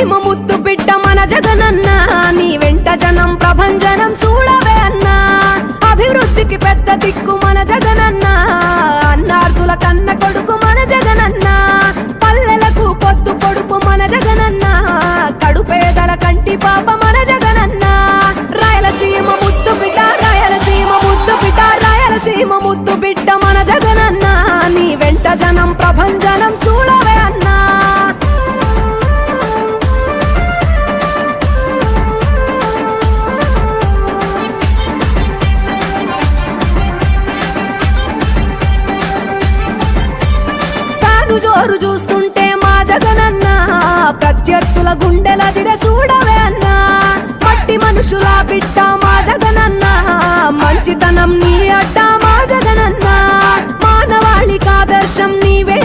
రాయలసీమ ముద్దు బిడ్డ మన జగనన్న నీ వెంట జనం ప్రభంజనం చూడవే అన్నా అభివృద్ధికి పెద్ద దిక్కు మన జగనన్న అన్నార్థుల కన్న కొడుకు మన జగనన్న పల్లెలకు పొద్దు పొడుపు మన జగనన్న కడుపేదల కంటి పాప మన జగనన్న రాయలసీమ ముద్దు బిడ్డ రాయలసీమ ముద్దు బిడ్డ రాయలసీమ ముద్దు బిడ్డ మన జగనన్న నీ వెంట జనం ప్రభంజనం చూడవే అన్నా జోరు చూస్తుంటే మా జగనన్న ప్రత్యర్థుల గుండెల దిర చూడవే అన్నా మట్టి మనుషుల బిడ్డ మా జగనన్న మంచితనం నీ అడ్డ మా జగనన్న మానవాళికి ఆదర్శం నీవే